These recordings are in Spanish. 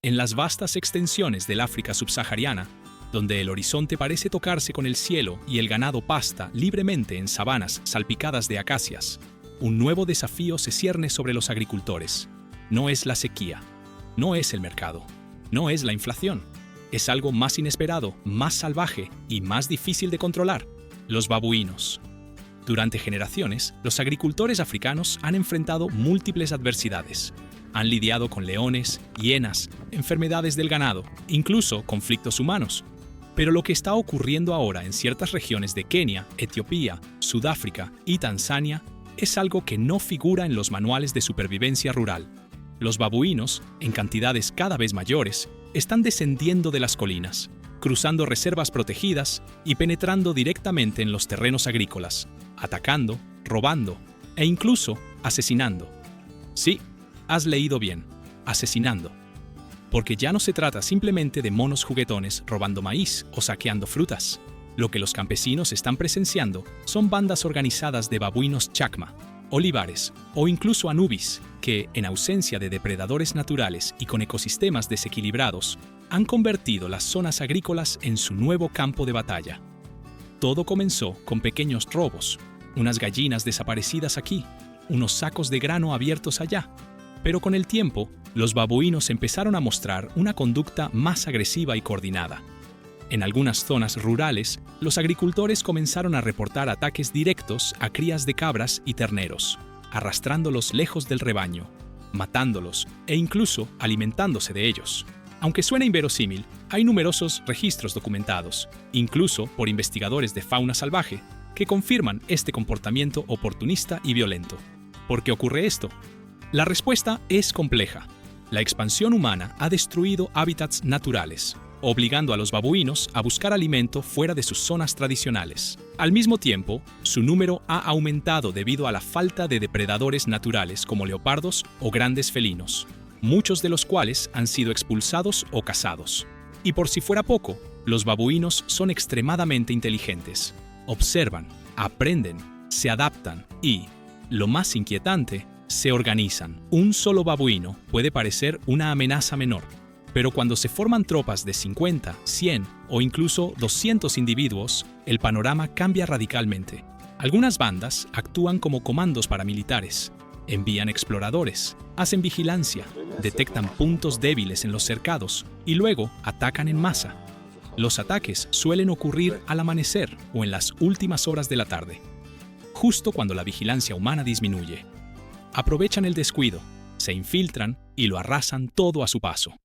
En las vastas extensiones del África subsahariana, donde el horizonte parece tocarse con el cielo y el ganado pasta libremente en sabanas salpicadas de acacias, un nuevo desafío se cierne sobre los agricultores. No es la sequía, no es el mercado, no es la inflación. Es algo más inesperado, más salvaje y más difícil de controlar: los babuinos. Durante generaciones, los agricultores africanos han enfrentado múltiples adversidades. Han lidiado con leones, hienas, enfermedades del ganado, incluso conflictos humanos. Pero lo que está ocurriendo ahora en ciertas regiones de Kenia, Etiopía, Sudáfrica y Tanzania es algo que no figura en los manuales de supervivencia rural. Los babuinos, en cantidades cada vez mayores, están descendiendo de las colinas, cruzando reservas protegidas y penetrando directamente en los terrenos agrícolas, atacando, robando e incluso asesinando. Sí, has leído bien, asesinando. Porque ya no se trata simplemente de monos juguetones robando maíz o saqueando frutas. Lo que los campesinos están presenciando son bandas organizadas de babuinos chacma, olivares o incluso anubis que, en ausencia de depredadores naturales y con ecosistemas desequilibrados, han convertido las zonas agrícolas en su nuevo campo de batalla. Todo comenzó con pequeños robos, unas gallinas desaparecidas aquí, unos sacos de grano abiertos allá. Pero con el tiempo, los babuinos empezaron a mostrar una conducta más agresiva y coordinada. En algunas zonas rurales, los agricultores comenzaron a reportar ataques directos a crías de cabras y terneros, arrastrándolos lejos del rebaño, matándolos e incluso alimentándose de ellos. Aunque suena inverosímil, hay numerosos registros documentados, incluso por investigadores de fauna salvaje, que confirman este comportamiento oportunista y violento. ¿Por qué ocurre esto? La respuesta es compleja. La expansión humana ha destruido hábitats naturales, obligando a los babuinos a buscar alimento fuera de sus zonas tradicionales. Al mismo tiempo, su número ha aumentado debido a la falta de depredadores naturales como leopardos o grandes felinos, muchos de los cuales han sido expulsados o cazados. Y por si fuera poco, los babuinos son extremadamente inteligentes. Observan, aprenden, se adaptan y, lo más inquietante, se organizan. Un solo babuino puede parecer una amenaza menor, pero cuando se forman tropas de 50, 100 o incluso 200 individuos, el panorama cambia radicalmente. Algunas bandas actúan como comandos paramilitares, envían exploradores, hacen vigilancia, detectan puntos débiles en los cercados y luego atacan en masa. Los ataques suelen ocurrir al amanecer o en las últimas horas de la tarde, justo cuando la vigilancia humana disminuye. Aprovechan el descuido, se infiltran y lo arrasan todo a su paso.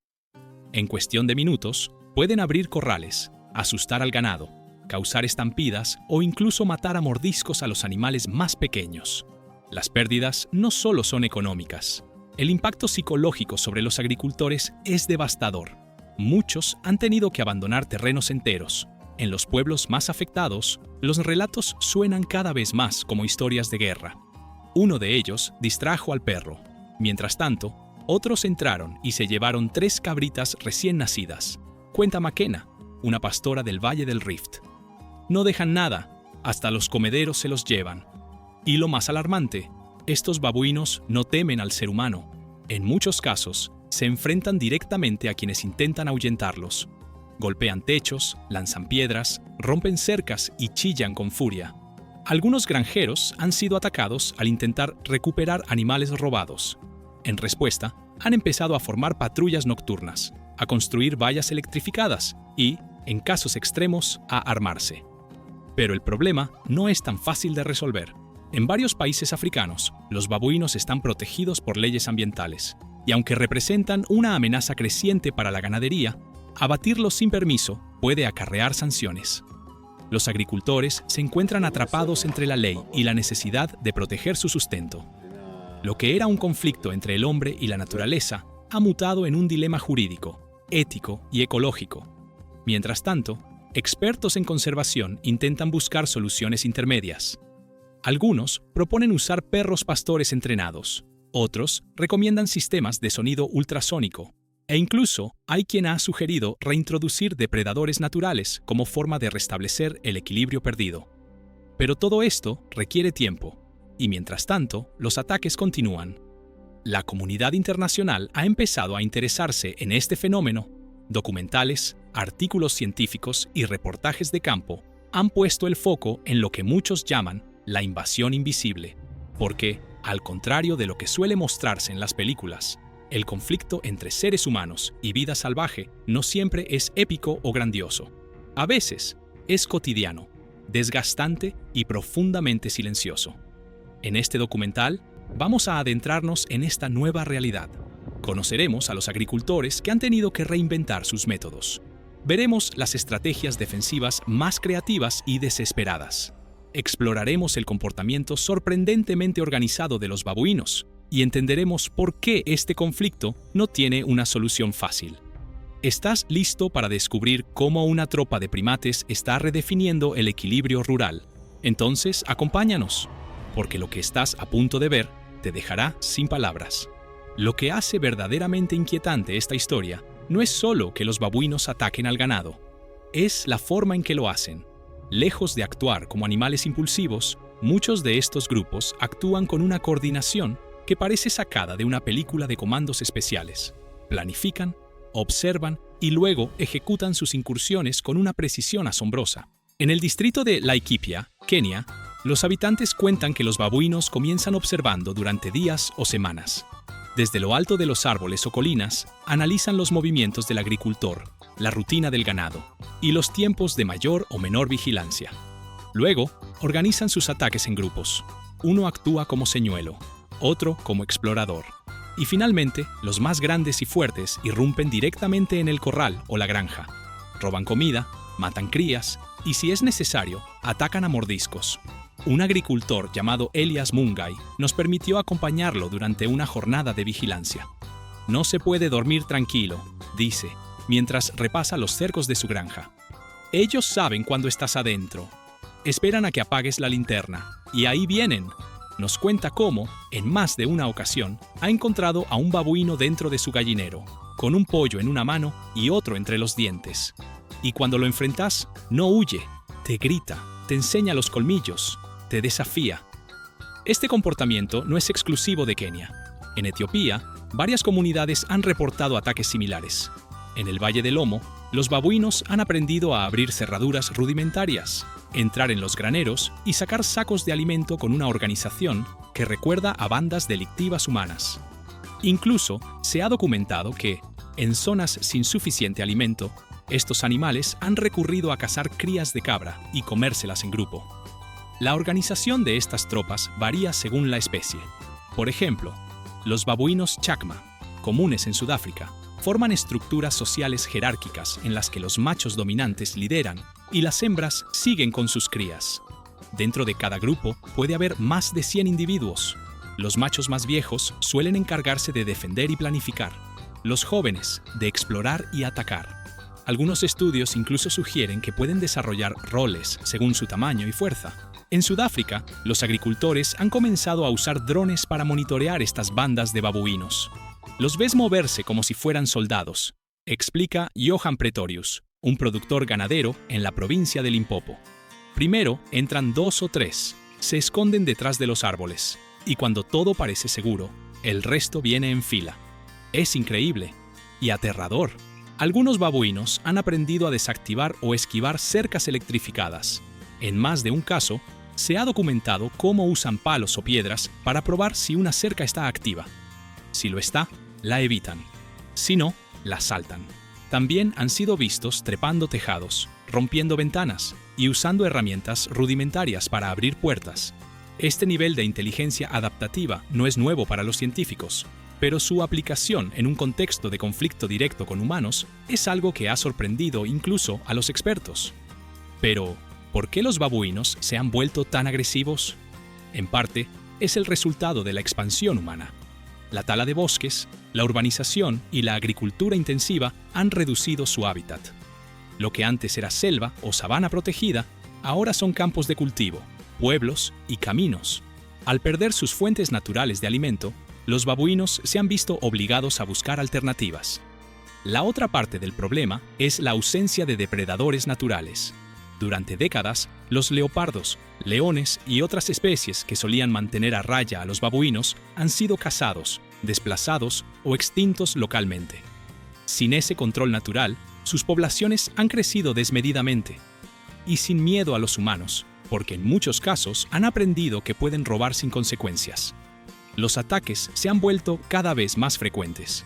En cuestión de minutos, pueden abrir corrales, asustar al ganado, causar estampidas o incluso matar a mordiscos a los animales más pequeños. Las pérdidas no solo son económicas. El impacto psicológico sobre los agricultores es devastador. Muchos han tenido que abandonar terrenos enteros. En los pueblos más afectados, los relatos suenan cada vez más como historias de guerra. Uno de ellos distrajo al perro. Mientras tanto, otros entraron y se llevaron 3 cabritas recién nacidas. Cuenta Makena, una pastora del Valle del Rift. No dejan nada, hasta los comederos se los llevan. Y lo más alarmante, estos babuinos no temen al ser humano. En muchos casos, se enfrentan directamente a quienes intentan ahuyentarlos. Golpean techos, lanzan piedras, rompen cercas y chillan con furia. Algunos granjeros han sido atacados al intentar recuperar animales robados. En respuesta, han empezado a formar patrullas nocturnas, a construir vallas electrificadas y, en casos extremos, a armarse. Pero el problema no es tan fácil de resolver. En varios países africanos, los babuinos están protegidos por leyes ambientales, y aunque representan una amenaza creciente para la ganadería, abatirlos sin permiso puede acarrear sanciones. Los agricultores se encuentran atrapados entre la ley y la necesidad de proteger su sustento. Lo que era un conflicto entre el hombre y la naturaleza ha mutado en un dilema jurídico, ético y ecológico. Mientras tanto, expertos en conservación intentan buscar soluciones intermedias. Algunos proponen usar perros pastores entrenados, otros recomiendan sistemas de sonido ultrasónico, e incluso hay quien ha sugerido reintroducir depredadores naturales como forma de restablecer el equilibrio perdido. Pero todo esto requiere tiempo, y mientras tanto, los ataques continúan. La comunidad internacional ha empezado a interesarse en este fenómeno. Documentales, artículos científicos y reportajes de campo han puesto el foco en lo que muchos llaman la invasión invisible, porque, al contrario de lo que suele mostrarse en las películas, el conflicto entre seres humanos y vida salvaje no siempre es épico o grandioso. A veces, es cotidiano, desgastante y profundamente silencioso. En este documental, vamos a adentrarnos en esta nueva realidad. Conoceremos a los agricultores que han tenido que reinventar sus métodos. Veremos las estrategias defensivas más creativas y desesperadas. Exploraremos el comportamiento sorprendentemente organizado de los babuinos y entenderemos por qué este conflicto no tiene una solución fácil. ¿Estás listo para descubrir cómo una tropa de primates está redefiniendo el equilibrio rural? Entonces, acompáñanos, porque lo que estás a punto de ver te dejará sin palabras. Lo que hace verdaderamente inquietante esta historia no es solo que los babuinos ataquen al ganado, es la forma en que lo hacen. Lejos de actuar como animales impulsivos, muchos de estos grupos actúan con una coordinación que parece sacada de una película de comandos especiales. Planifican, observan y luego ejecutan sus incursiones con una precisión asombrosa. En el distrito de Laikipia, Kenia, los habitantes cuentan que los babuinos comienzan observando durante días o semanas. Desde lo alto de los árboles o colinas, analizan los movimientos del agricultor, la rutina del ganado y los tiempos de mayor o menor vigilancia. Luego, organizan sus ataques en grupos. Uno actúa como señuelo, otro como explorador. Y finalmente, los más grandes y fuertes irrumpen directamente en el corral o la granja. Roban comida, matan crías y, si es necesario, atacan a mordiscos. Un agricultor llamado Elias Mungai nos permitió acompañarlo durante una jornada de vigilancia. No se puede dormir tranquilo, dice, mientras repasa los cercos de su granja. Ellos saben cuando estás adentro. Esperan a que apagues la linterna, y ahí vienen. Nos cuenta cómo, en más de una ocasión, ha encontrado a un babuino dentro de su gallinero, con un pollo en una mano y otro entre los dientes. Y cuando lo enfrentas, no huye, te grita, te enseña los colmillos, te desafía. Este comportamiento no es exclusivo de Kenia. En Etiopía, varias comunidades han reportado ataques similares. En el Valle del Omo, los babuinos han aprendido a abrir cerraduras rudimentarias, entrar en los graneros y sacar sacos de alimento con una organización que recuerda a bandas delictivas humanas. Incluso se ha documentado que, en zonas sin suficiente alimento, estos animales han recurrido a cazar crías de cabra y comérselas en grupo. La organización de estas tropas varía según la especie. Por ejemplo, los babuinos chacma, comunes en Sudáfrica, forman estructuras sociales jerárquicas en las que los machos dominantes lideran y las hembras siguen con sus crías. Dentro de cada grupo puede haber más de 100 individuos. Los machos más viejos suelen encargarse de defender y planificar, los jóvenes de explorar y atacar. Algunos estudios incluso sugieren que pueden desarrollar roles según su tamaño y fuerza. En Sudáfrica, los agricultores han comenzado a usar drones para monitorear estas bandas de babuinos. Los ves moverse como si fueran soldados, explica Johan Pretorius, un productor ganadero en la provincia de Limpopo. Primero entran 2 o 3, se esconden detrás de los árboles, y cuando todo parece seguro, el resto viene en fila. Es increíble y aterrador. Algunos babuinos han aprendido a desactivar o esquivar cercas electrificadas. En más de un caso, se ha documentado cómo usan palos o piedras para probar si una cerca está activa. Si lo está, la evitan. Si no, la saltan. También han sido vistos trepando tejados, rompiendo ventanas y usando herramientas rudimentarias para abrir puertas. Este nivel de inteligencia adaptativa no es nuevo para los científicos, pero su aplicación en un contexto de conflicto directo con humanos es algo que ha sorprendido incluso a los expertos. Pero, ¿por qué los babuinos se han vuelto tan agresivos? En parte, es el resultado de la expansión humana. La tala de bosques, la urbanización y la agricultura intensiva han reducido su hábitat. Lo que antes era selva o sabana protegida, ahora son campos de cultivo, pueblos y caminos. Al perder sus fuentes naturales de alimento, los babuinos se han visto obligados a buscar alternativas. La otra parte del problema es la ausencia de depredadores naturales. Durante décadas, los leopardos, leones y otras especies que solían mantener a raya a los babuinos han sido cazados, desplazados o extintos localmente. Sin ese control natural, sus poblaciones han crecido desmedidamente y sin miedo a los humanos, porque en muchos casos han aprendido que pueden robar sin consecuencias. Los ataques se han vuelto cada vez más frecuentes.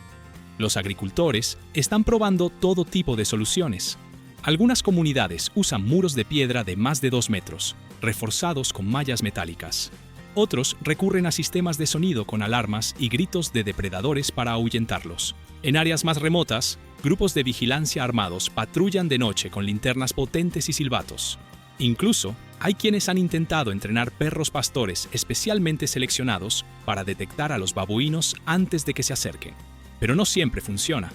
Los agricultores están probando todo tipo de soluciones. Algunas comunidades usan muros de piedra de más de 2 metros, reforzados con mallas metálicas. Otros recurren a sistemas de sonido con alarmas y gritos de depredadores para ahuyentarlos. En áreas más remotas, grupos de vigilancia armados patrullan de noche con linternas potentes y silbatos. Incluso, hay quienes han intentado entrenar perros pastores especialmente seleccionados para detectar a los babuinos antes de que se acerquen. Pero no siempre funciona.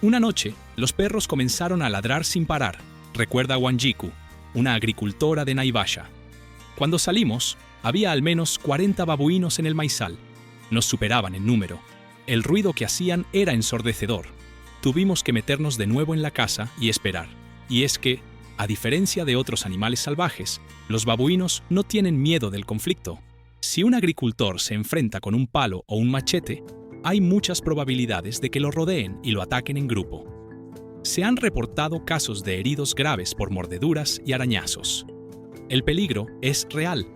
Una noche, los perros comenzaron a ladrar sin parar, recuerda Wanjiku, una agricultora de Naivasha. Cuando salimos, había al menos 40 babuinos en el maizal. Nos superaban en número. El ruido que hacían era ensordecedor. Tuvimos que meternos de nuevo en la casa y esperar. Y es que, a diferencia de otros animales salvajes, los babuinos no tienen miedo del conflicto. Si un agricultor se enfrenta con un palo o un machete, hay muchas probabilidades de que lo rodeen y lo ataquen en grupo. Se han reportado casos de heridos graves por mordeduras y arañazos. El peligro es real.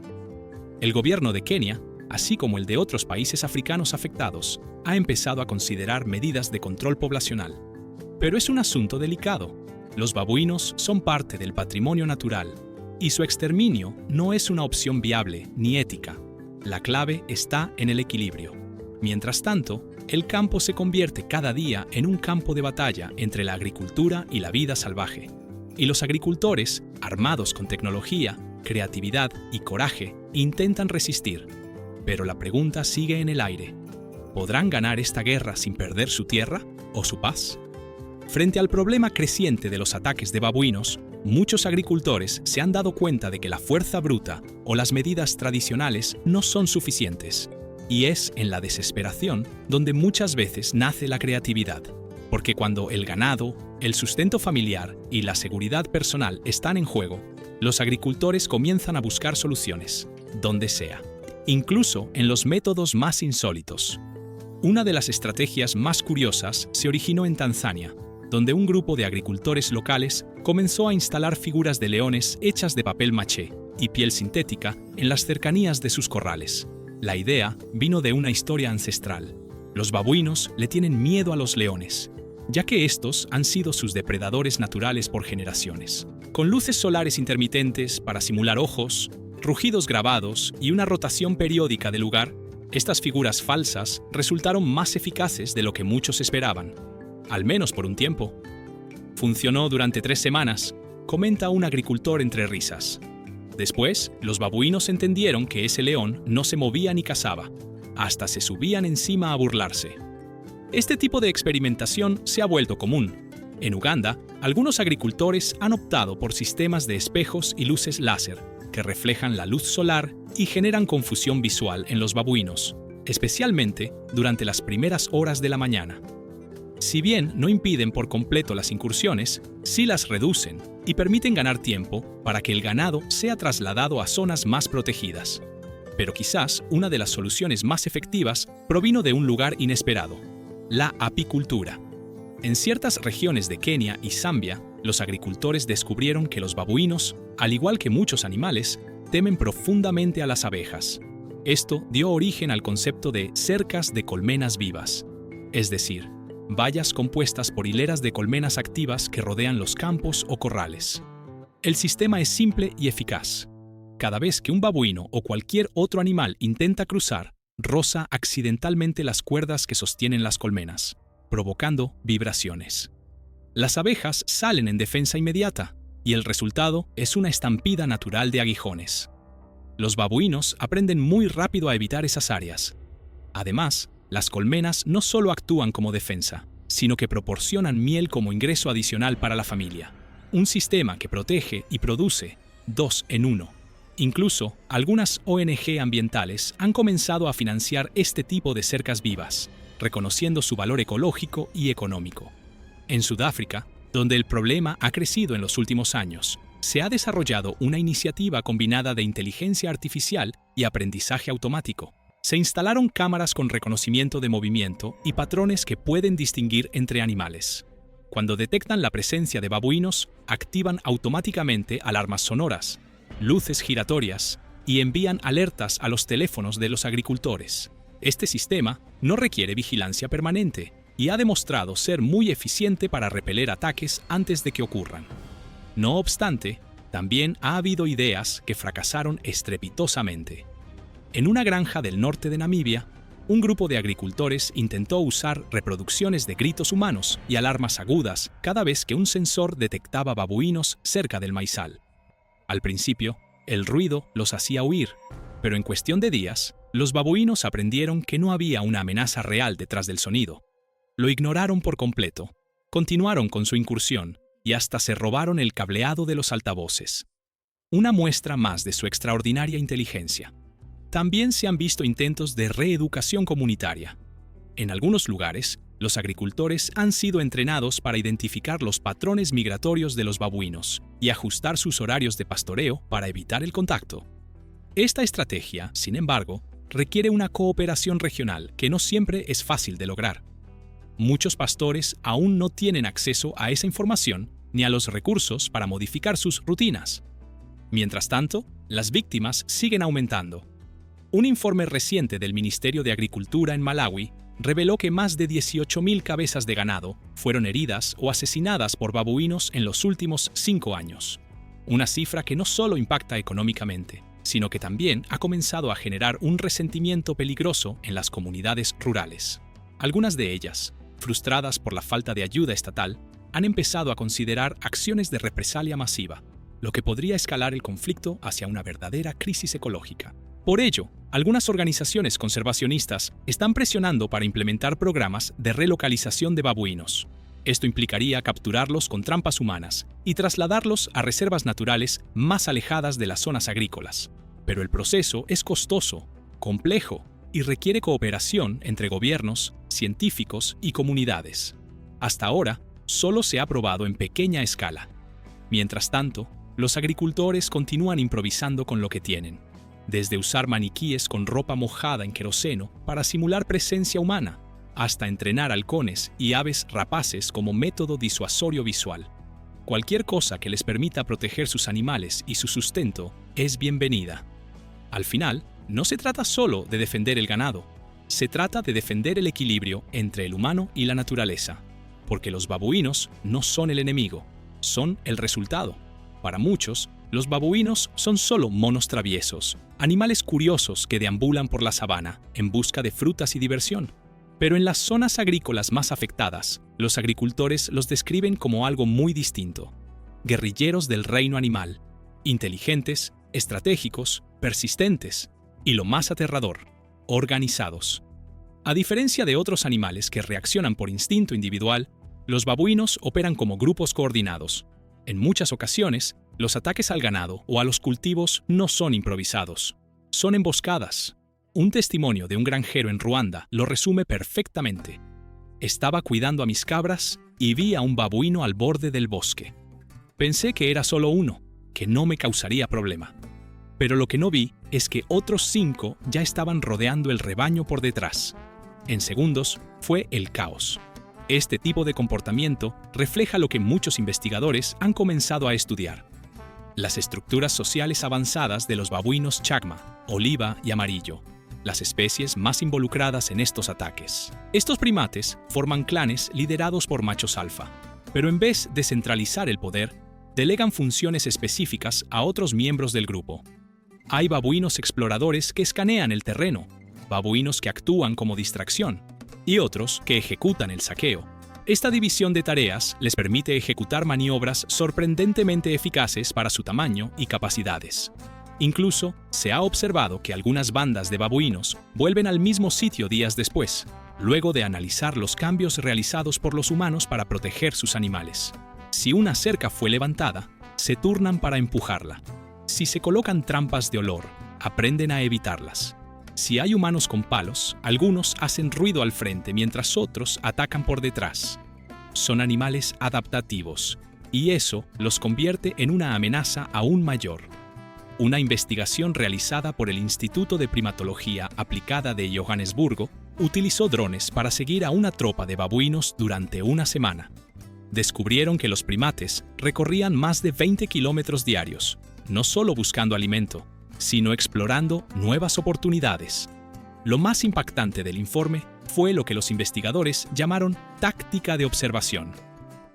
El gobierno de Kenia, así como el de otros países africanos afectados, ha empezado a considerar medidas de control poblacional. Pero es un asunto delicado. Los babuinos son parte del patrimonio natural y su exterminio no es una opción viable ni ética. La clave está en el equilibrio. Mientras tanto, el campo se convierte cada día en un campo de batalla entre la agricultura y la vida salvaje. Y los agricultores, armados con tecnología, creatividad y coraje, intentan resistir. Pero la pregunta sigue en el aire. ¿Podrán ganar esta guerra sin perder su tierra o su paz? Frente al problema creciente de los ataques de babuinos, muchos agricultores se han dado cuenta de que la fuerza bruta o las medidas tradicionales no son suficientes. Y es en la desesperación donde muchas veces nace la creatividad. Porque cuando el ganado, el sustento familiar y la seguridad personal están en juego, los agricultores comienzan a buscar soluciones, donde sea, incluso en los métodos más insólitos. Una de las estrategias más curiosas se originó en Tanzania, donde un grupo de agricultores locales comenzó a instalar figuras de leones hechas de papel maché y piel sintética en las cercanías de sus corrales. La idea vino de una historia ancestral. Los babuinos le tienen miedo a los leones, ya que estos han sido sus depredadores naturales por generaciones. Con luces solares intermitentes para simular ojos, rugidos grabados y una rotación periódica del lugar, estas figuras falsas resultaron más eficaces de lo que muchos esperaban, al menos por un tiempo. Funcionó durante 3 semanas, comenta un agricultor entre risas. Después, los babuinos entendieron que ese león no se movía ni cazaba, hasta se subían encima a burlarse. Este tipo de experimentación se ha vuelto común. En Uganda, algunos agricultores han optado por sistemas de espejos y luces láser que reflejan la luz solar y generan confusión visual en los babuinos, especialmente durante las primeras horas de la mañana. Si bien no impiden por completo las incursiones, sí las reducen y permiten ganar tiempo para que el ganado sea trasladado a zonas más protegidas. Pero quizás una de las soluciones más efectivas provino de un lugar inesperado: la apicultura. En ciertas regiones de Kenia y Zambia, los agricultores descubrieron que los babuinos, al igual que muchos animales, temen profundamente a las abejas. Esto dio origen al concepto de cercas de colmenas vivas, es decir, vallas compuestas por hileras de colmenas activas que rodean los campos o corrales. El sistema es simple y eficaz. Cada vez que un babuino o cualquier otro animal intenta cruzar, roza accidentalmente las cuerdas que sostienen las colmenas, provocando vibraciones. Las abejas salen en defensa inmediata, y el resultado es una estampida natural de aguijones. Los babuinos aprenden muy rápido a evitar esas áreas. Además, las colmenas no solo actúan como defensa, sino que proporcionan miel como ingreso adicional para la familia. Un sistema que protege y produce 2 en 1. Incluso, algunas ONG ambientales han comenzado a financiar este tipo de cercas vivas, reconociendo su valor ecológico y económico. En Sudáfrica, donde el problema ha crecido en los últimos años, se ha desarrollado una iniciativa combinada de inteligencia artificial y aprendizaje automático. Se instalaron cámaras con reconocimiento de movimiento y patrones que pueden distinguir entre animales. Cuando detectan la presencia de babuinos, activan automáticamente alarmas sonoras, luces giratorias y envían alertas a los teléfonos de los agricultores. Este sistema no requiere vigilancia permanente y ha demostrado ser muy eficiente para repeler ataques antes de que ocurran. No obstante, también ha habido ideas que fracasaron estrepitosamente. En una granja del norte de Namibia, un grupo de agricultores intentó usar reproducciones de gritos humanos y alarmas agudas cada vez que un sensor detectaba babuinos cerca del maizal. Al principio, el ruido los hacía huir, pero en cuestión de días, los babuinos aprendieron que no había una amenaza real detrás del sonido. Lo ignoraron por completo, continuaron con su incursión y hasta se robaron el cableado de los altavoces. Una muestra más de su extraordinaria inteligencia. También se han visto intentos de reeducación comunitaria. En algunos lugares, los agricultores han sido entrenados para identificar los patrones migratorios de los babuinos y ajustar sus horarios de pastoreo para evitar el contacto. Esta estrategia, sin embargo, requiere una cooperación regional que no siempre es fácil de lograr. Muchos pastores aún no tienen acceso a esa información ni a los recursos para modificar sus rutinas. Mientras tanto, las víctimas siguen aumentando. Un informe reciente del Ministerio de Agricultura en Malawi reveló que más de 18.000 cabezas de ganado fueron heridas o asesinadas por babuinos en los últimos 5 años. Una cifra que no solo impacta económicamente, sino que también ha comenzado a generar un resentimiento peligroso en las comunidades rurales. Algunas de ellas, frustradas por la falta de ayuda estatal, han empezado a considerar acciones de represalia masiva, lo que podría escalar el conflicto hacia una verdadera crisis ecológica. Por ello, algunas organizaciones conservacionistas están presionando para implementar programas de relocalización de babuinos. Esto implicaría capturarlos con trampas humanas y trasladarlos a reservas naturales más alejadas de las zonas agrícolas. Pero el proceso es costoso, complejo y requiere cooperación entre gobiernos, científicos y comunidades. Hasta ahora, solo se ha probado en pequeña escala. Mientras tanto, los agricultores continúan improvisando con lo que tienen, desde usar maniquíes con ropa mojada en queroseno para simular presencia humana, hasta entrenar halcones y aves rapaces como método disuasorio visual. Cualquier cosa que les permita proteger sus animales y su sustento es bienvenida. Al final, no se trata solo de defender el ganado, se trata de defender el equilibrio entre el humano y la naturaleza, porque los babuinos no son el enemigo, son el resultado. Para muchos, los babuinos son solo monos traviesos, animales curiosos que deambulan por la sabana en busca de frutas y diversión. Pero en las zonas agrícolas más afectadas, los agricultores los describen como algo muy distinto. Guerrilleros del reino animal, inteligentes, estratégicos, persistentes y, lo más aterrador, organizados. A diferencia de otros animales que reaccionan por instinto individual, los babuinos operan como grupos coordinados. En muchas ocasiones, los ataques al ganado o a los cultivos no son improvisados, son emboscadas. Un testimonio de un granjero en Ruanda lo resume perfectamente. Estaba cuidando a mis cabras y vi a un babuino al borde del bosque. Pensé que era solo uno, que no me causaría problema. Pero lo que no vi es que otros 5 ya estaban rodeando el rebaño por detrás. En segundos, fue el caos. Este tipo de comportamiento refleja lo que muchos investigadores han comenzado a estudiar: las estructuras sociales avanzadas de los babuinos chacma, oliva y amarillo, las especies más involucradas en estos ataques. Estos primates forman clanes liderados por machos alfa, pero en vez de centralizar el poder, delegan funciones específicas a otros miembros del grupo. Hay babuinos exploradores que escanean el terreno, babuinos que actúan como distracción, y otros que ejecutan el saqueo. Esta división de tareas les permite ejecutar maniobras sorprendentemente eficaces para su tamaño y capacidades. Incluso, se ha observado que algunas bandas de babuinos vuelven al mismo sitio días después, luego de analizar los cambios realizados por los humanos para proteger sus animales. Si una cerca fue levantada, se turnan para empujarla. Si se colocan trampas de olor, aprenden a evitarlas. Si hay humanos con palos, algunos hacen ruido al frente mientras otros atacan por detrás. Son animales adaptativos, y eso los convierte en una amenaza aún mayor. Una investigación realizada por el Instituto de Primatología Aplicada de Johannesburgo utilizó drones para seguir a una tropa de babuinos durante una semana. Descubrieron que los primates recorrían más de 20 kilómetros diarios, no solo buscando alimento, sino explorando nuevas oportunidades. Lo más impactante del informe fue lo que los investigadores llamaron táctica de observación.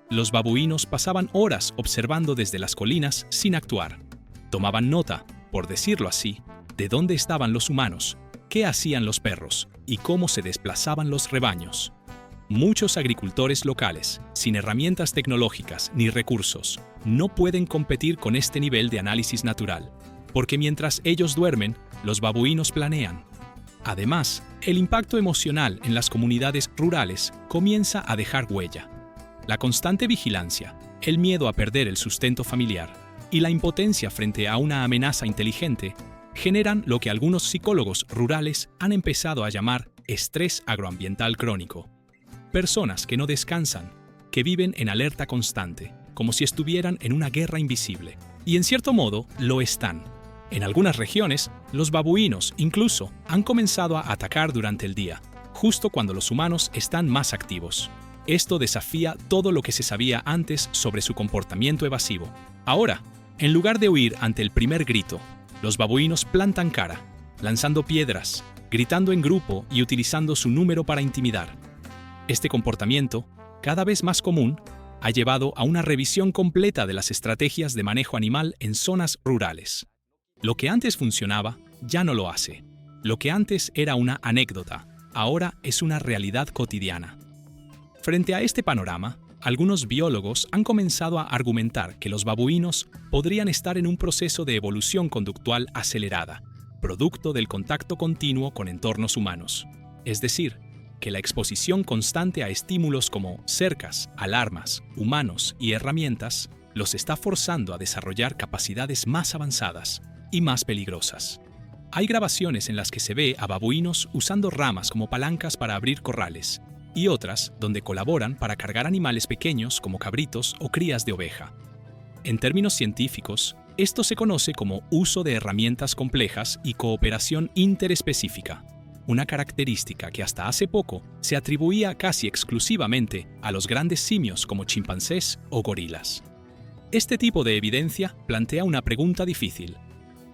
Los babuinos pasaban horas observando desde las colinas sin actuar. Tomaban nota, por decirlo así, de dónde estaban los humanos, qué hacían los perros y cómo se desplazaban los rebaños. Muchos agricultores locales, sin herramientas tecnológicas ni recursos, no pueden competir con este nivel de análisis natural, porque mientras ellos duermen, los babuinos planean. Además, el impacto emocional en las comunidades rurales comienza a dejar huella. La constante vigilancia, el miedo a perder el sustento familiar y la impotencia frente a una amenaza inteligente generan lo que algunos psicólogos rurales han empezado a llamar estrés agroambiental crónico. Personas que no descansan, que viven en alerta constante, como si estuvieran en una guerra invisible. Y en cierto modo, lo están. En algunas regiones, los babuinos incluso han comenzado a atacar durante el día, justo cuando los humanos están más activos. Esto desafía todo lo que se sabía antes sobre su comportamiento evasivo. Ahora, en lugar de huir ante el primer grito, los babuinos plantan cara, lanzando piedras, gritando en grupo y utilizando su número para intimidar. Este comportamiento, cada vez más común, ha llevado a una revisión completa de las estrategias de manejo animal en zonas rurales. Lo que antes funcionaba, ya no lo hace. Lo que antes era una anécdota, ahora es una realidad cotidiana. Frente a este panorama, algunos biólogos han comenzado a argumentar que los babuinos podrían estar en un proceso de evolución conductual acelerada, producto del contacto continuo con entornos humanos. Es decir, que la exposición constante a estímulos como cercas, alarmas, humanos y herramientas los está forzando a desarrollar capacidades más avanzadas y más peligrosas. Hay grabaciones en las que se ve a babuinos usando ramas como palancas para abrir corrales, y otras donde colaboran para cargar animales pequeños como cabritos o crías de oveja. En términos científicos, esto se conoce como uso de herramientas complejas y cooperación interespecífica, una característica que hasta hace poco se atribuía casi exclusivamente a los grandes simios como chimpancés o gorilas. Este tipo de evidencia plantea una pregunta difícil.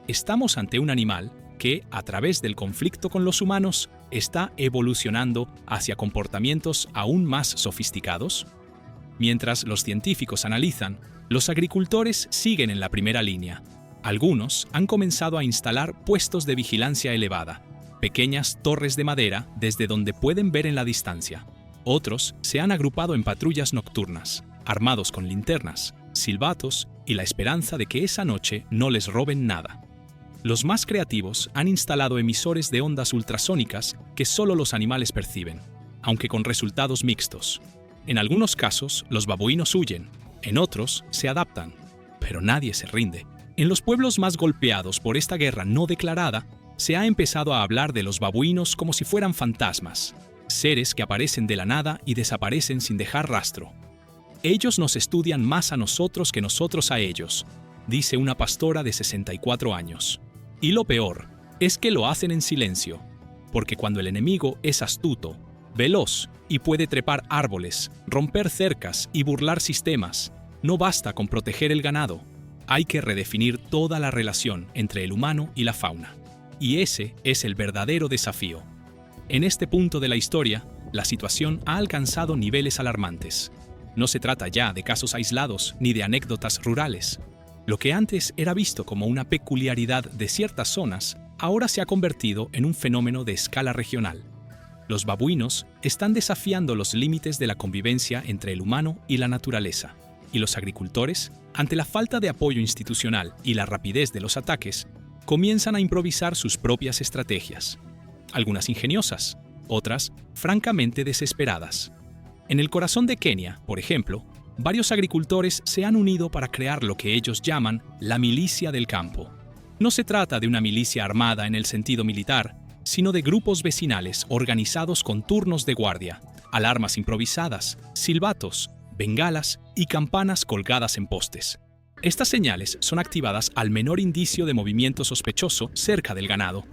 ¿Estamos ante un animal que, a través del conflicto con los humanos, está evolucionando hacia comportamientos aún más sofisticados? Mientras los científicos analizan, los agricultores siguen en la primera línea. Algunos han comenzado a instalar puestos de vigilancia elevada, pequeñas torres de madera desde donde pueden ver en la distancia. Otros se han agrupado en patrullas nocturnas, armados con linternas, silbatos y la esperanza de que esa noche no les roben nada. Los más creativos han instalado emisores de ondas ultrasónicas que solo los animales perciben, aunque con resultados mixtos. En algunos casos, los babuinos huyen, en otros se adaptan, pero nadie se rinde. En los pueblos más golpeados por esta guerra no declarada, se ha empezado a hablar de los babuinos como si fueran fantasmas, seres que aparecen de la nada y desaparecen sin dejar rastro. Ellos nos estudian más a nosotros que nosotros a ellos, dice una pastora de 64 años. Y lo peor es que lo hacen en silencio, porque cuando el enemigo es astuto, veloz y puede trepar árboles, romper cercas y burlar sistemas, no basta con proteger el ganado. Hay que redefinir toda la relación entre el humano y la fauna. Y ese es el verdadero desafío. En este punto de la historia, la situación ha alcanzado niveles alarmantes. No se trata ya de casos aislados ni de anécdotas rurales. Lo que antes era visto como una peculiaridad de ciertas zonas, ahora se ha convertido en un fenómeno de escala regional. Los babuinos están desafiando los límites de la convivencia entre el humano y la naturaleza, y los agricultores, ante la falta de apoyo institucional y la rapidez de los ataques, comienzan a improvisar sus propias estrategias. Algunas ingeniosas, otras francamente desesperadas. En el corazón de Kenia, por ejemplo, varios agricultores se han unido para crear lo que ellos llaman la milicia del campo. No se trata de una milicia armada en el sentido militar, sino de grupos vecinales organizados con turnos de guardia, alarmas improvisadas, silbatos, bengalas y campanas colgadas en postes. Estas señales son activadas al menor indicio de movimiento sospechoso cerca del ganado.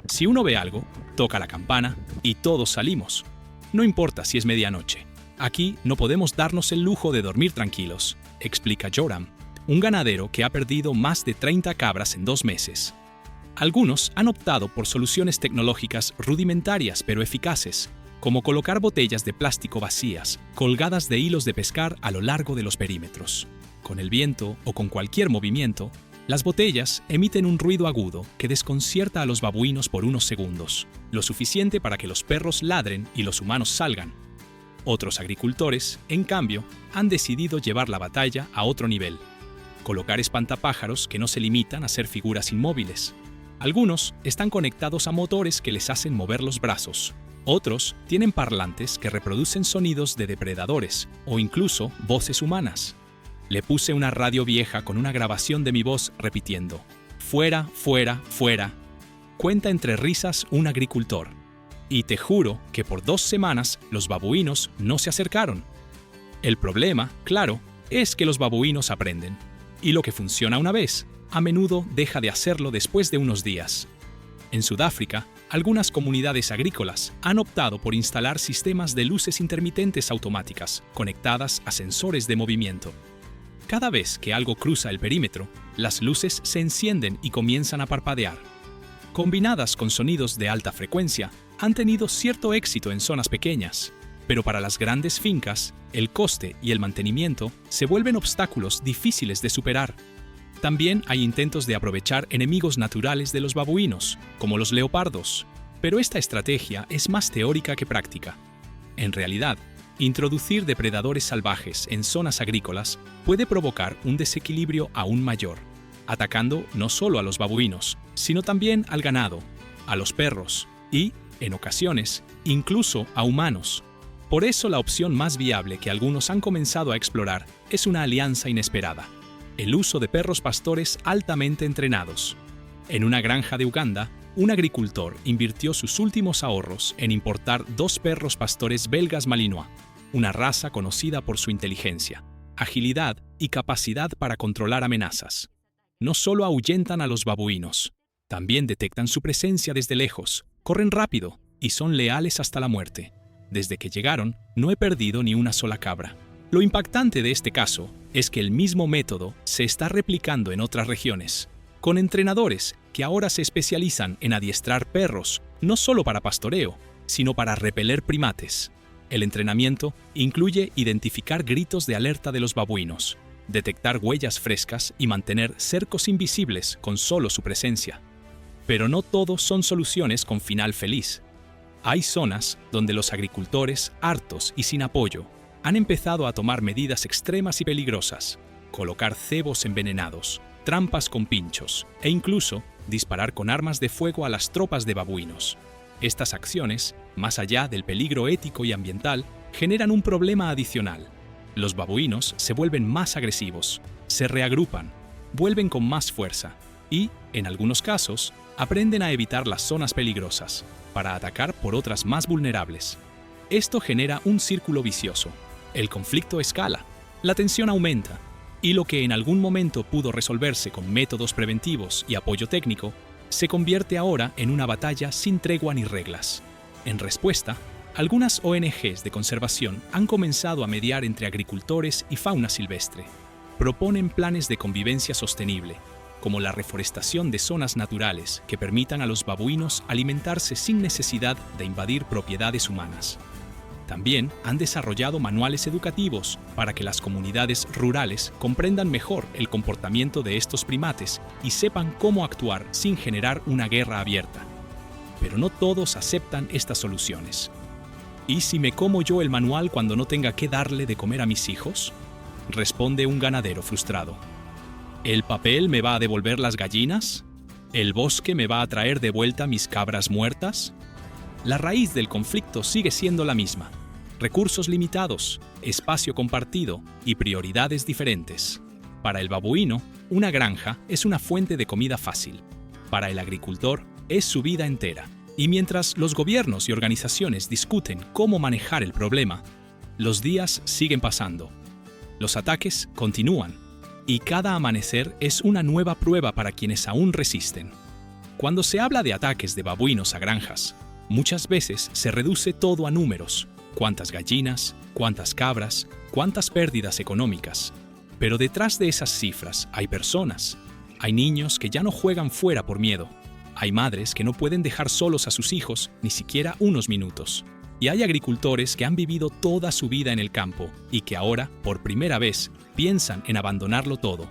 Si uno ve algo, toca la campana y todos salimos. No importa si es medianoche. Aquí no podemos darnos el lujo de dormir tranquilos, explica Joram, un ganadero que ha perdido más de 30 cabras en 2 meses. Algunos han optado por soluciones tecnológicas rudimentarias pero eficaces, como colocar botellas de plástico vacías, colgadas de hilos de pescar a lo largo de los perímetros. Con el viento o con cualquier movimiento, las botellas emiten un ruido agudo que desconcierta a los babuinos por unos segundos, lo suficiente para que los perros ladren y los humanos salgan. Otros agricultores, en cambio, han decidido llevar la batalla a otro nivel. Colocar espantapájaros que no se limitan a ser figuras inmóviles. Algunos están conectados a motores que les hacen mover los brazos. Otros tienen parlantes que reproducen sonidos de depredadores o incluso voces humanas. Le puse una radio vieja con una grabación de mi voz repitiendo: "Fuera, fuera, fuera", cuenta entre risas un agricultor. Y te juro que por 2 semanas los babuinos no se acercaron. El problema, claro, es que los babuinos aprenden. Y lo que funciona una vez, a menudo deja de hacerlo después de unos días. En Sudáfrica, algunas comunidades agrícolas han optado por instalar sistemas de luces intermitentes automáticas conectadas a sensores de movimiento. Cada vez que algo cruza el perímetro, las luces se encienden y comienzan a parpadear. Combinadas con sonidos de alta frecuencia, han tenido cierto éxito en zonas pequeñas, pero para las grandes fincas, el coste y el mantenimiento se vuelven obstáculos difíciles de superar. También hay intentos de aprovechar enemigos naturales de los babuinos, como los leopardos, pero esta estrategia es más teórica que práctica. En realidad, introducir depredadores salvajes en zonas agrícolas puede provocar un desequilibrio aún mayor, atacando no solo a los babuinos, sino también al ganado, a los perros y, en ocasiones, incluso a humanos. Por eso la opción más viable que algunos han comenzado a explorar es una alianza inesperada: el uso de perros pastores altamente entrenados. En una granja de Uganda, un agricultor invirtió sus últimos ahorros en importar 2 perros pastores belgas malinois, una raza conocida por su inteligencia, agilidad y capacidad para controlar amenazas. No solo ahuyentan a los babuinos, también detectan su presencia desde lejos, corren rápido y son leales hasta la muerte. Desde que llegaron, no he perdido ni una sola cabra. Lo impactante de este caso es que el mismo método se está replicando en otras regiones, con entrenadores que ahora se especializan en adiestrar perros, no solo para pastoreo, sino para repeler primates. El entrenamiento incluye identificar gritos de alerta de los babuinos, detectar huellas frescas y mantener cercos invisibles con solo su presencia. Pero no todo son soluciones con final feliz. Hay zonas donde los agricultores, hartos y sin apoyo, han empezado a tomar medidas extremas y peligrosas: colocar cebos envenenados, trampas con pinchos e incluso disparar con armas de fuego a las tropas de babuinos. Estas acciones, más allá del peligro ético y ambiental, generan un problema adicional. Los babuinos se vuelven más agresivos, se reagrupan, vuelven con más fuerza y, en algunos casos, aprenden a evitar las zonas peligrosas para atacar por otras más vulnerables. Esto genera un círculo vicioso. El conflicto escala, la tensión aumenta, y lo que en algún momento pudo resolverse con métodos preventivos y apoyo técnico, se convierte ahora en una batalla sin tregua ni reglas. En respuesta, algunas ONGs de conservación han comenzado a mediar entre agricultores y fauna silvestre. Proponen planes de convivencia sostenible, como la reforestación de zonas naturales que permitan a los babuinos alimentarse sin necesidad de invadir propiedades humanas. También han desarrollado manuales educativos para que las comunidades rurales comprendan mejor el comportamiento de estos primates y sepan cómo actuar sin generar una guerra abierta. Pero no todos aceptan estas soluciones. ¿Y si me como yo el manual cuando no tenga que darle de comer a mis hijos?, responde un ganadero frustrado. ¿El papel me va a devolver las gallinas? ¿El bosque me va a traer de vuelta mis cabras muertas? La raíz del conflicto sigue siendo la misma: recursos limitados, espacio compartido y prioridades diferentes. Para el babuino, una granja es una fuente de comida fácil. Para el agricultor, es su vida entera. Y mientras los gobiernos y organizaciones discuten cómo manejar el problema, los días siguen pasando. Los ataques continúan. Y cada amanecer es una nueva prueba para quienes aún resisten. Cuando se habla de ataques de babuinos a granjas, muchas veces se reduce todo a números: cuántas gallinas, cuántas cabras, cuántas pérdidas económicas. Pero detrás de esas cifras hay personas. Hay niños que ya no juegan fuera por miedo. Hay madres que no pueden dejar solos a sus hijos ni siquiera unos minutos. Y hay agricultores que han vivido toda su vida en el campo y que ahora, por primera vez, piensan en abandonarlo todo.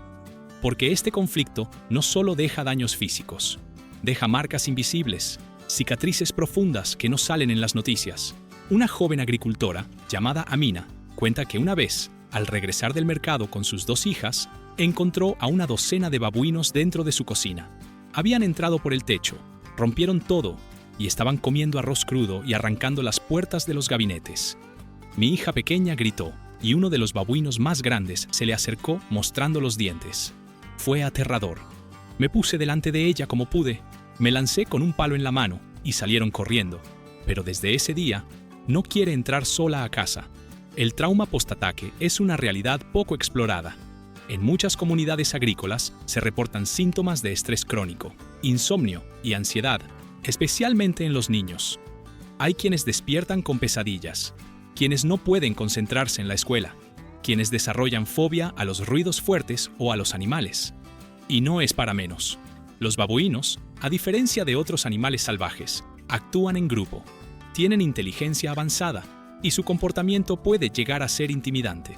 Porque este conflicto no solo deja daños físicos, deja marcas invisibles, cicatrices profundas que no salen en las noticias. Una joven agricultora, llamada Amina, cuenta que una vez, al regresar del mercado con sus 2 hijas, encontró a una docena de babuinos dentro de su cocina. Habían entrado por el techo, rompieron todo y estaban comiendo arroz crudo y arrancando las puertas de los gabinetes. Mi hija pequeña gritó y uno de los babuinos más grandes se le acercó mostrando los dientes. Fue aterrador. Me puse delante de ella como pude, me lancé con un palo en la mano y salieron corriendo. Pero desde ese día, no quiere entrar sola a casa. El trauma postataque es una realidad poco explorada. En muchas comunidades agrícolas se reportan síntomas de estrés crónico, insomnio y ansiedad, especialmente en los niños. Hay quienes despiertan con pesadillas, quienes no pueden concentrarse en la escuela, quienes desarrollan fobia a los ruidos fuertes o a los animales. Y no es para menos. Los babuinos, a diferencia de otros animales salvajes, actúan en grupo, tienen inteligencia avanzada y su comportamiento puede llegar a ser intimidante.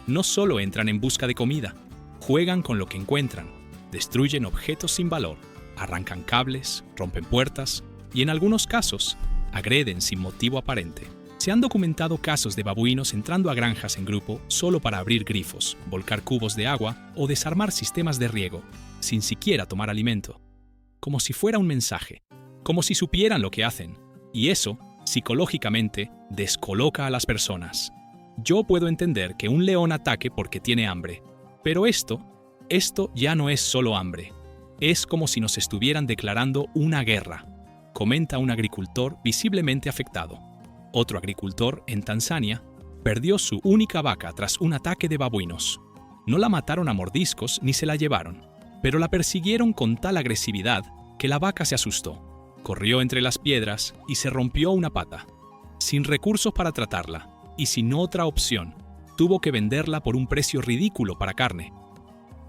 No solo entran en busca de comida, juegan con lo que encuentran, destruyen objetos sin valor, arrancan cables, rompen puertas y en algunos casos, agreden sin motivo aparente. Se han documentado casos de babuinos entrando a granjas en grupo solo para abrir grifos, volcar cubos de agua o desarmar sistemas de riego, sin siquiera tomar alimento. Como si fuera un mensaje, como si supieran lo que hacen. Y eso, psicológicamente, descoloca a las personas. Yo puedo entender que un león ataque porque tiene hambre, pero esto ya no es solo hambre. Es como si nos estuvieran declarando una guerra, comenta un agricultor visiblemente afectado. Otro agricultor, en Tanzania, perdió su única vaca tras un ataque de babuinos. No la mataron a mordiscos ni se la llevaron, pero la persiguieron con tal agresividad que la vaca se asustó. Corrió entre las piedras y se rompió una pata. Sin recursos para tratarla y sin otra opción, tuvo que venderla por un precio ridículo para carne.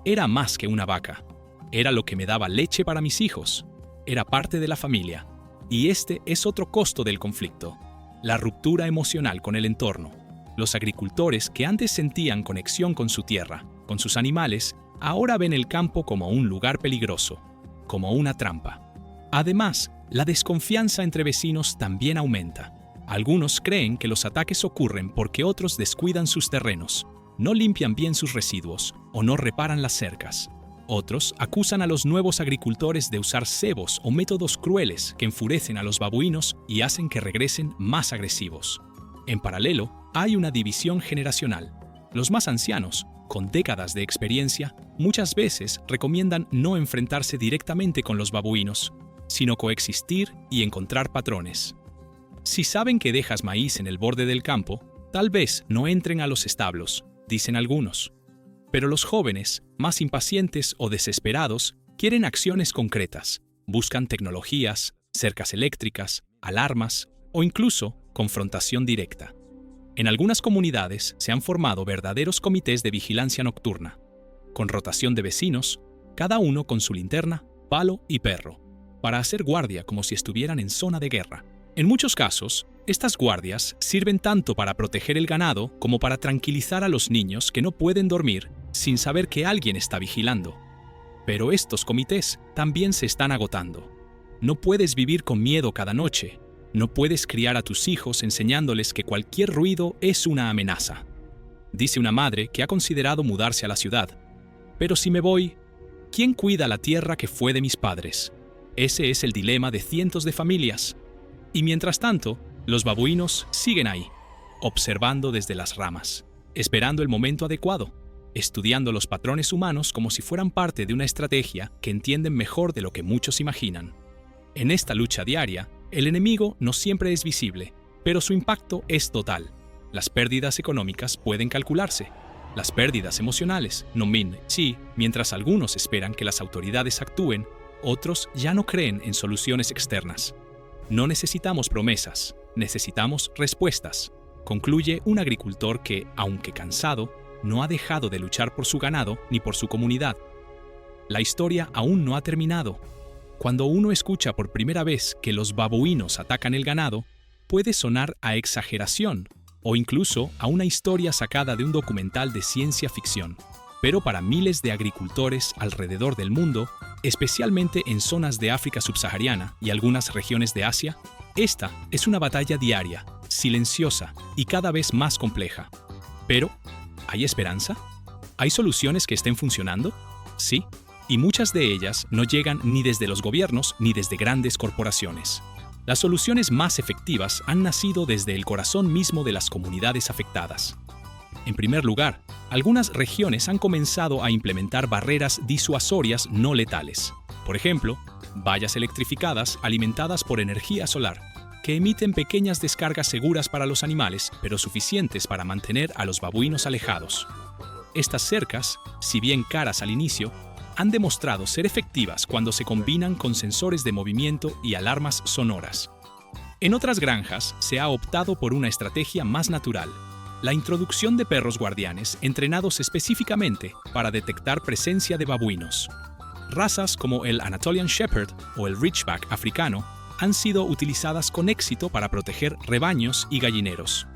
Era más que una vaca. Era lo que me daba leche para mis hijos. Era parte de la familia. Y este es otro costo del conflicto: la ruptura emocional con el entorno. Los agricultores que antes sentían conexión con su tierra, con sus animales, ahora ven el campo como un lugar peligroso, como una trampa. Además, la desconfianza entre vecinos también aumenta. Algunos creen que los ataques ocurren porque otros descuidan sus terrenos, no limpian bien sus residuos o no reparan las cercas. Otros acusan a los nuevos agricultores de usar cebos o métodos crueles que enfurecen a los babuinos y hacen que regresen más agresivos. En paralelo, hay una división generacional. Los más ancianos, con décadas de experiencia, muchas veces recomiendan no enfrentarse directamente con los babuinos, sino coexistir y encontrar patrones. Si saben que dejas maíz en el borde del campo, tal vez no entren a los establos, dicen algunos. Pero los jóvenes, más impacientes o desesperados, quieren acciones concretas. Buscan tecnologías, cercas eléctricas, alarmas o incluso confrontación directa. En algunas comunidades se han formado verdaderos comités de vigilancia nocturna, con rotación de vecinos, cada uno con su linterna, palo y perro, para hacer guardia como si estuvieran en zona de guerra. En muchos casos, estas guardias sirven tanto para proteger el ganado como para tranquilizar a los niños que no pueden dormir sin saber que alguien está vigilando. Pero estos comités también se están agotando. No puedes vivir con miedo cada noche. No puedes criar a tus hijos enseñándoles que cualquier ruido es una amenaza. Dice una madre que ha considerado mudarse a la ciudad. Pero si me voy, ¿quién cuida la tierra que fue de mis padres? Ese es el dilema de cientos de familias. Y mientras tanto, los babuinos siguen ahí, observando desde las ramas, esperando el momento adecuado, estudiando los patrones humanos como si fueran parte de una estrategia que entienden mejor de lo que muchos imaginan. En esta lucha diaria, el enemigo no siempre es visible, pero su impacto es total. Las pérdidas económicas pueden calcularse. Las pérdidas emocionales, no min, sí, mientras algunos esperan que las autoridades actúen, otros ya no creen en soluciones externas. No necesitamos promesas, necesitamos respuestas, concluye un agricultor que, aunque cansado, no ha dejado de luchar por su ganado ni por su comunidad. La historia aún no ha terminado. Cuando uno escucha por primera vez que los babuinos atacan el ganado, puede sonar a exageración o incluso a una historia sacada de un documental de ciencia ficción. Pero para miles de agricultores alrededor del mundo, especialmente en zonas de África subsahariana y algunas regiones de Asia, esta es una batalla diaria, silenciosa y cada vez más compleja. Pero, ¿hay esperanza? ¿Hay soluciones que estén funcionando? Sí, y muchas de ellas no llegan ni desde los gobiernos ni desde grandes corporaciones. Las soluciones más efectivas han nacido desde el corazón mismo de las comunidades afectadas. En primer lugar, algunas regiones han comenzado a implementar barreras disuasorias no letales. Por ejemplo, vallas electrificadas alimentadas por energía solar, que emiten pequeñas descargas seguras para los animales, pero suficientes para mantener a los babuinos alejados. Estas cercas, si bien caras al inicio, han demostrado ser efectivas cuando se combinan con sensores de movimiento y alarmas sonoras. En otras granjas se ha optado por una estrategia más natural: la introducción de perros guardianes entrenados específicamente para detectar presencia de babuinos. Razas como el Anatolian Shepherd o el Ridgeback africano han sido utilizadas con éxito para proteger rebaños y gallineros.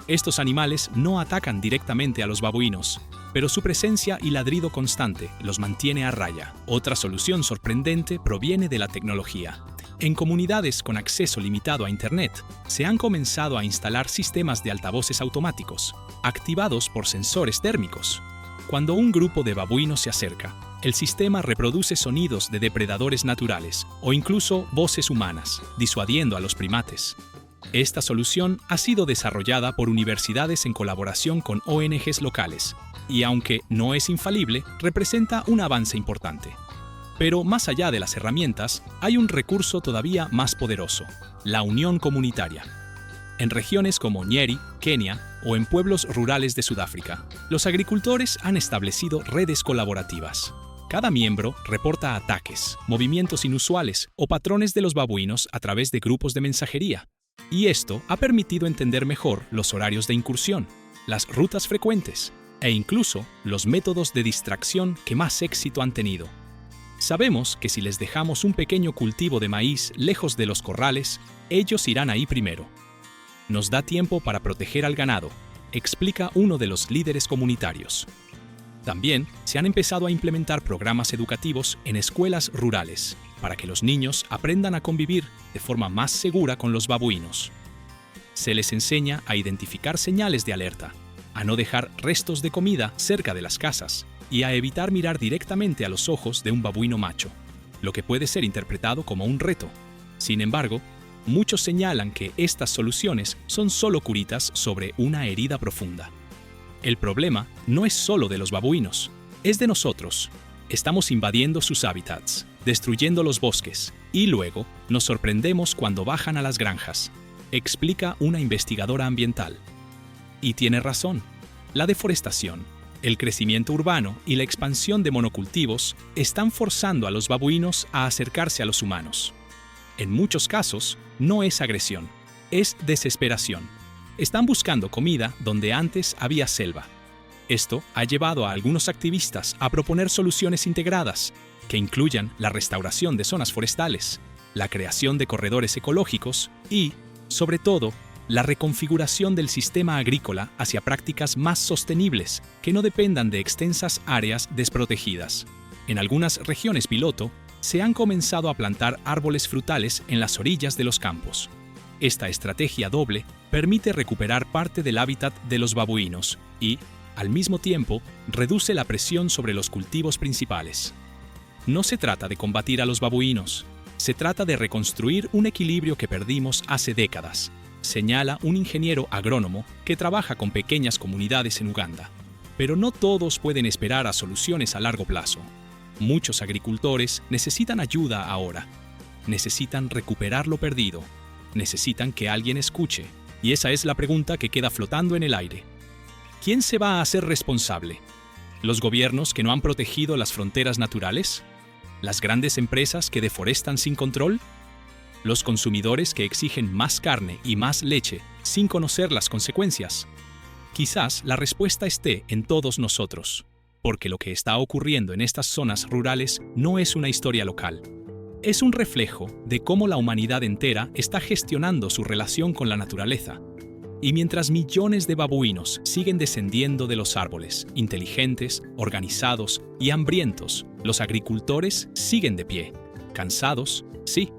Estos animales no atacan directamente a los babuinos, pero su presencia y ladrido constante los mantiene a raya. Otra solución sorprendente proviene de la tecnología. En comunidades con acceso limitado a Internet, se han comenzado a instalar sistemas de altavoces automáticos, activados por sensores térmicos. Cuando un grupo de babuinos se acerca, el sistema reproduce sonidos de depredadores naturales o incluso voces humanas, disuadiendo a los primates. Esta solución ha sido desarrollada por universidades en colaboración con ONGs locales, y aunque no es infalible, representa un avance importante. Pero más allá de las herramientas, hay un recurso todavía más poderoso: la unión comunitaria. En regiones como Nyeri, Kenia, o en pueblos rurales de Sudáfrica, los agricultores han establecido redes colaborativas. Cada miembro reporta ataques, movimientos inusuales o patrones de los babuinos a través de grupos de mensajería. Y esto ha permitido entender mejor los horarios de incursión, las rutas frecuentes e incluso los métodos de distracción que más éxito han tenido. Sabemos que si les dejamos un pequeño cultivo de maíz lejos de los corrales, ellos irán ahí primero. Nos da tiempo para proteger al ganado, explica uno de los líderes comunitarios. También se han empezado a implementar programas educativos en escuelas rurales para que los niños aprendan a convivir de forma más segura con los babuinos. Se les enseña a identificar señales de alerta, a no dejar restos de comida cerca de las casas y a evitar mirar directamente a los ojos de un babuino macho, lo que puede ser interpretado como un reto. Sin embargo, muchos señalan que estas soluciones son solo curitas sobre una herida profunda. El problema no es solo de los babuinos, es de nosotros. Estamos invadiendo sus hábitats, destruyendo los bosques, y luego nos sorprendemos cuando bajan a las granjas, explica una investigadora ambiental. Y tiene razón. La deforestación, el crecimiento urbano y la expansión de monocultivos están forzando a los babuinos a acercarse a los humanos. En muchos casos, no es agresión, es desesperación. Están buscando comida donde antes había selva. Esto ha llevado a algunos activistas a proponer soluciones integradas, que incluyan la restauración de zonas forestales, la creación de corredores ecológicos y, sobre todo, la reconfiguración del sistema agrícola hacia prácticas más sostenibles que no dependan de extensas áreas desprotegidas. En algunas regiones piloto, se han comenzado a plantar árboles frutales en las orillas de los campos. Esta estrategia doble permite recuperar parte del hábitat de los babuinos y, al mismo tiempo, reduce la presión sobre los cultivos principales. No se trata de combatir a los babuinos, se trata de reconstruir un equilibrio que perdimos hace décadas, señala un ingeniero agrónomo que trabaja con pequeñas comunidades en Uganda. Pero no todos pueden esperar a soluciones a largo plazo. Muchos agricultores necesitan ayuda ahora. Necesitan recuperar lo perdido. Necesitan que alguien escuche. Y esa es la pregunta que queda flotando en el aire. ¿Quién se va a hacer responsable? ¿Los gobiernos que no han protegido las fronteras naturales? ¿Las grandes empresas que deforestan sin control? ¿Los consumidores que exigen más carne y más leche sin conocer las consecuencias? Quizás la respuesta esté en todos nosotros, porque lo que está ocurriendo en estas zonas rurales no es una historia local. Es un reflejo de cómo la humanidad entera está gestionando su relación con la naturaleza. Y mientras millones de babuinos siguen descendiendo de los árboles, inteligentes, organizados y hambrientos, los agricultores siguen de pie, cansados, sí,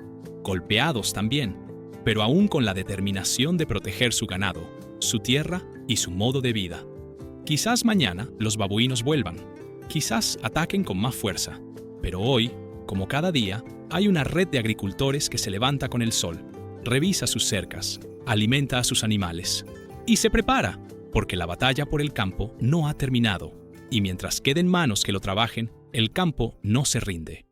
golpeados también, pero aún con la determinación de proteger su ganado, su tierra y su modo de vida. Quizás mañana los babuinos vuelvan, quizás ataquen con más fuerza, pero hoy, como cada día, hay una red de agricultores que se levanta con el sol, revisa sus cercas, alimenta a sus animales y se prepara, porque la batalla por el campo no ha terminado, y mientras queden manos que lo trabajen, el campo no se rinde.